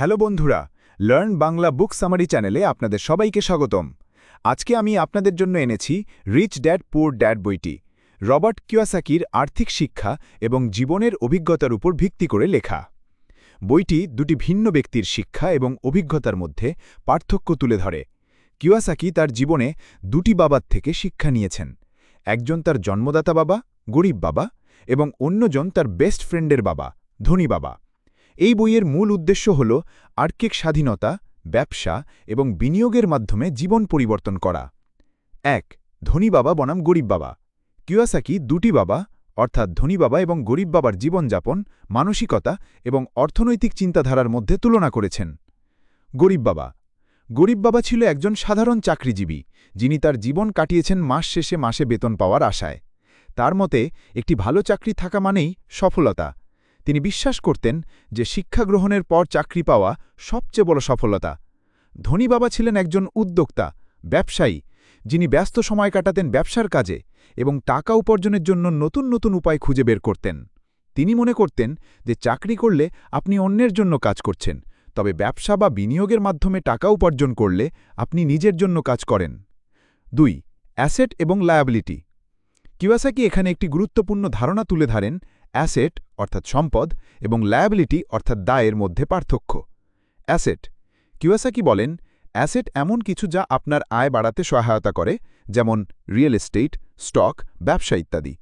Hello বন্ধুরা, learn Bangla বুক summary চ্যানেলে আপনাদের সবাইকে স্বাগতম। আজকে আমি আপনাদের জন্য এনেছি রিচ ড্যাড পুয়ার ড্যাড বইটি, রবার্ট কিওসাকির আর্থিক শিক্ষা এবং জীবনের অভিজ্ঞতার উপর ভিত্তি করে লেখা। বইটি দুটি ভিন্ন ব্যক্তির শিক্ষা এবং অভিজ্ঞতার মধ্যে পার্থক্য তুলে ধরে। কিওসাকি তার জীবনে দুটি বাবার থেকে শিক্ষা নিয়েছেন, একজন তার জন্মদাতা বাবা, গরিব বাবা, এবং অন্যজন তার বেস্ট ফ্রেন্ডের বাবা, ধনী বাবা। এই বইয়ের মূল উদ্দেশ্য হল আর্থিক স্বাধীনতা, ব্যবসা এবং বিনিয়োগের মাধ্যমে জীবন পরিবর্তন করা। ১. ধনী বাবা বনাম গরিব বাবা। কিওসাকি দুটি বাবা, অর্থাৎ ধনী বাবা এবং গরিব বাবার জীবনযাপন, মানসিকতা এবং অর্থনৈতিক চিন্তাধারার মধ্যে তুলনা করেছেন। গরিব বাবা। গরিব বাবা ছিল একজন সাধারণ চাকরিজীবী, যিনি তার জীবন কাটিয়েছেন মাস শেষে মাসে বেতন পাওয়ার আশায়। তার মতে একটি ভালো চাকরি থাকা মানেই সফলতা। তিনি বিশ্বাস করতেন যে শিক্ষা গ্রহণের পর চাকরি পাওয়া সবচেয়ে বড় সফলতা। ধনী বাবা ছিলেন একজন উদ্যোক্তা, ব্যবসায়ী, যিনি ব্যস্ত সময় কাটাতেন ব্যবসার কাজে এবং টাকা উপার্জনের জন্য নতুন নতুন উপায় খুঁজে বের করতেন। তিনি মনে করতেন যে চাকরি করলে আপনি অন্যের জন্য কাজ করছেন, তবে ব্যবসা বা বিনিয়োগের মাধ্যমে টাকা উপার্জন করলে আপনি নিজের জন্য কাজ করেন। ২. অ্যাসেট এবং লায়াবিলিটি। কিওসাকি এখানে একটি গুরুত্বপূর্ণ ধারণা তুলে ধরেন অ্যাসেট অর্থাৎ সম্পদ এবং লায়াবিলিটি অর্থাৎ দায়ের মধ্যে পার্থক্য। অ্যাসেট। কিওসাকি বলেন, অ্যাসেট এমন কিছু যা আপনার আয় বাড়াতে সহায়তা করে, যেমন রিয়েল এস্টেট, স্টক, ব্যবসা ইত্যাদি।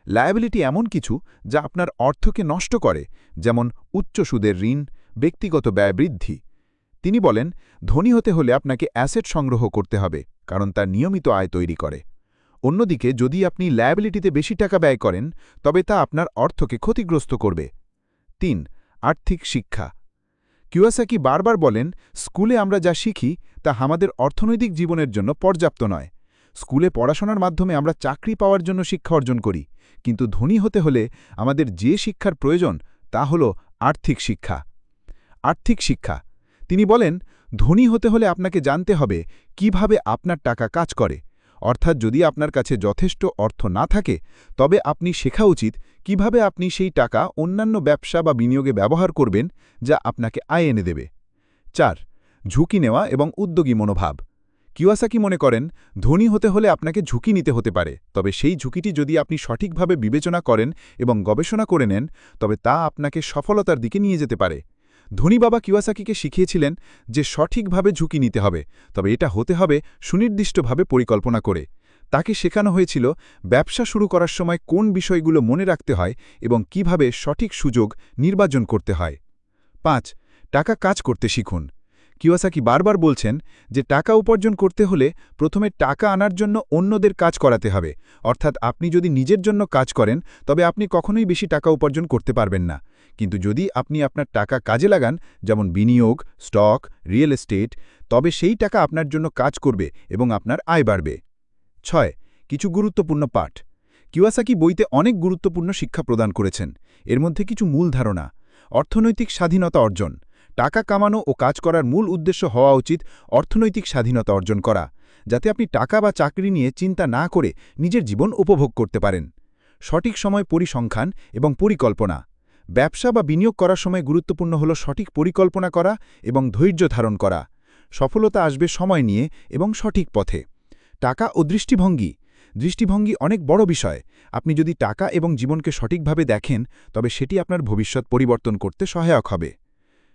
লায়াবিলিটি এমন কিছু যা আপনার অর্থকে নষ্ট করে, যেমন উচ্চ সুদের ঋণ, ব্যক্তিগত ব্যয় বৃদ্ধি। তিনি বলেন, ধনী হতে হলে আপনাকে অ্যাসেট সংগ্রহ করতে হবে, কারণ তা নিয়মিত আয় তৈরি করে। অন্যদিকে যদি আপনি লায়াবিলিটিতে বেশি টাকা ব্যয় করেন, তবে তা আপনার অর্থকে ক্ষতিগ্রস্ত করবে। ৩. আর্থিক শিক্ষা। কিওসাকি বারবার বলেন, স্কুলে আমরা যা শিখি তা আমাদের অর্থনৈতিক জীবনের জন্য পর্যাপ্ত নয়। স্কুলে পড়াশোনার মাধ্যমে আমরা চাকরি পাওয়ার জন্য শিক্ষা অর্জন করি, কিন্তু ধনী হতে হলে আমাদের যে শিক্ষার প্রয়োজন তা হল আর্থিক শিক্ষা। আর্থিক শিক্ষা। তিনি বলেন, ধনী হতে হলে আপনাকে জানতে হবে কিভাবে আপনার টাকা কাজ করে, অর্থাৎ যদি আপনার কাছে যথেষ্ট অর্থ না থাকে, তবে আপনি শেখা উচিত কিভাবে আপনি সেই টাকা অন্যান্য ব্যবসা বা বিনিয়োগে ব্যবহার করবেন, যা আপনাকে আয় এনে দেবে। ৪. ঝুঁকি নেওয়া এবং উদ্যোগী মনোভাব। কিওসাকি মনে করেন, ধনী হতে হলে আপনাকে ঝুঁকি নিতে হতে পারে, তবে সেই ঝুঁকিটি যদি আপনি সঠিকভাবে বিবেচনা করেন এবং গবেষণা করে নেন, তবে তা আপনাকে সফলতার দিকে নিয়ে যেতে পারে। ধনী বাবা কিওসাকিকে শিখিয়েছিলেন যে সঠিকভাবে ঝুঁকি নিতে হবে, তবে এটা হতে হবে সুনির্দিষ্টভাবে পরিকল্পনা করে। তাকে শেখানো হয়েছিল ব্যবসা শুরু করার সময় কোন বিষয়গুলো মনে রাখতে হয় এবং কিভাবে সঠিক সুযোগ নির্বাচন করতে হয়। ৫. টাকা কাজ করতে শিখুন। কিওসাকি বারবার বলছেন যে টাকা উপার্জন করতে হলে প্রথমে টাকা আনার জন্য অন্যদের কাজ করাতে হবে, অর্থাৎ আপনি যদি নিজের জন্য কাজ করেন তবে আপনি কখনোই বেশি টাকা উপার্জন করতে পারবেন না, কিন্তু যদি আপনি আপনার টাকা কাজে লাগান, যেমন বিনিয়োগ, স্টক, রিয়েল এস্টেট, তবে সেই টাকা আপনার জন্য কাজ করবে এবং আপনার আয় বাড়বে। ৬. কিছু গুরুত্বপূর্ণ পাঠ। কিওসাকি বইতে অনেক গুরুত্বপূর্ণ শিক্ষা প্রদান করেছেন। এর মধ্যে কিছু মূল ধারণা: অর্থনৈতিক স্বাধীনতা অর্জন। টাকা কামানো ও কাজ করার মূল উদ্দেশ্য হওয়া উচিত অর্থনৈতিক স্বাধীনতা অর্জন করা, যাতে আপনি টাকা বা চাকরি নিয়ে চিন্তা না করে নিজের জীবন উপভোগ করতে পারেন। সঠিক সময় পরিসংখ্যান এবং পরিকল্পনা। ব্যবসা বা বিনিয়োগ করার সময় গুরুত্বপূর্ণ হল সঠিক পরিকল্পনা করা এবং ধৈর্য ধারণ করা। সফলতা আসবে সময় নিয়ে এবং সঠিক পথে। টাকা ও দৃষ্টিভঙ্গি। দৃষ্টিভঙ্গি অনেক বড় বিষয়। আপনি যদি টাকা এবং জীবনকে সঠিকভাবে দেখেন, তবে সেটি আপনার ভবিষ্যৎ পরিবর্তন করতে সহায়ক হবে।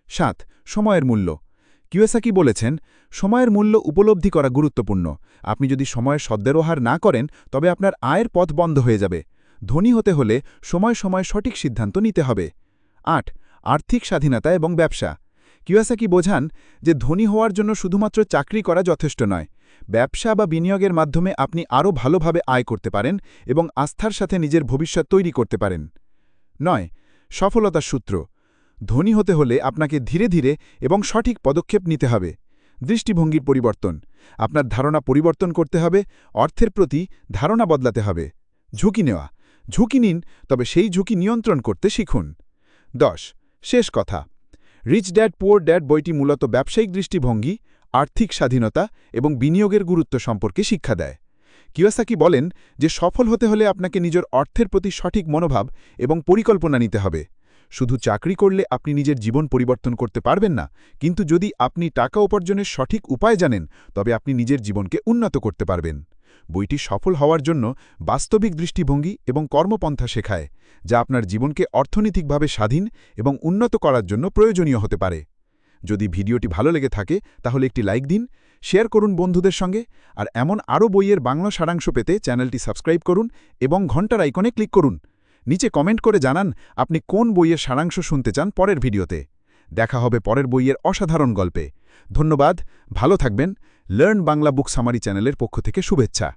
৭. সময়ের মূল্য। কিওসাকি বলেছেন, সময়ের মূল্য উপলব্ধি করা গুরুত্বপূর্ণ। আপনি যদি সময়ের সদ্ব্যবহার না করেন, তবে আপনার আয়ের পথ বন্ধ হয়ে যাবে। ধনী হতে হলে সময় সময় সঠিক সিদ্ধান্ত নিতে হবে। ৮. আর্থিক স্বাধীনতা এবং ব্যবসা। কিওসাকি বোঝান যে ধনী হওয়ার জন্য শুধুমাত্র চাকরি করা যথেষ্ট নয়। ব্যবসা বা বিনিয়োগের মাধ্যমে আপনি আরও ভালোভাবে আয় করতে পারেন এবং আস্থার সাথে নিজের ভবিষ্যৎ তৈরি করতে পারেন। ৯. সফলতার সূত্র। ধনী হতে হলে আপনাকে ধীরে ধীরে এবং সঠিক পদক্ষেপ নিতে হবে। দৃষ্টিভঙ্গির পরিবর্তন। আপনার ধারণা পরিবর্তন করতে হবে, অর্থের প্রতি ধারণা বদলাতে হবে। ঝুঁকি নেওয়া। ঝুঁকি নিন, তবে সেই ঝুঁকি নিয়ন্ত্রণ করতে শিখুন। ১০. শেষ কথা। রিচ ড্যাড পুয়ার ড্যাড বইটি মূলত ব্যবসায়িক দৃষ্টিভঙ্গি, আর্থিক স্বাধীনতা এবং বিনিয়োগের গুরুত্ব সম্পর্কে শিক্ষা দেয়। কিওসাকি বলেন যে সফল হতে হলে আপনাকে নিজের অর্থের প্রতি সঠিক মনোভাব এবং পরিকল্পনা নিতে হবে। শুধু চাকরি করলে আপনি নিজের জীবন পরিবর্তন করতে পারবেন না, কিন্তু যদি আপনি টাকা উপার্জনের সঠিক উপায় জানেন তবে আপনি নিজের জীবনকে উন্নত করতে পারবেন। বইটি সফল হওয়ার জন্য বাস্তবিক দৃষ্টিভঙ্গি এবং কর্মপন্থা শেখায়, যা আপনার জীবনকে অর্থনৈতিকভাবে স্বাধীন এবং উন্নত করার জন্য প্রয়োজনীয় হতে পারে। যদি ভিডিওটি ভালো লেগে থাকে তাহলে একটি লাইক দিন, শেয়ার করুন বন্ধুদের সঙ্গে, আর এমন আরও বইয়ের বাংলা সারাংশ পেতে চ্যানেলটি সাবস্ক্রাইব করুন এবং ঘন্টার আইকনে ক্লিক করুন। নিচে কমেন্ট করে জানান আপনি কোন বইয়ের সারাংশ শুনতে চান পরের ভিডিওতে। দেখা হবে পরের বইয়ের অসাধারণ গল্পে। ধন্যবাদ, ভালো থাকবেন। লার্ন বাংলা বুক সামারি চ্যানেলের পক্ষ থেকে শুভেচ্ছা।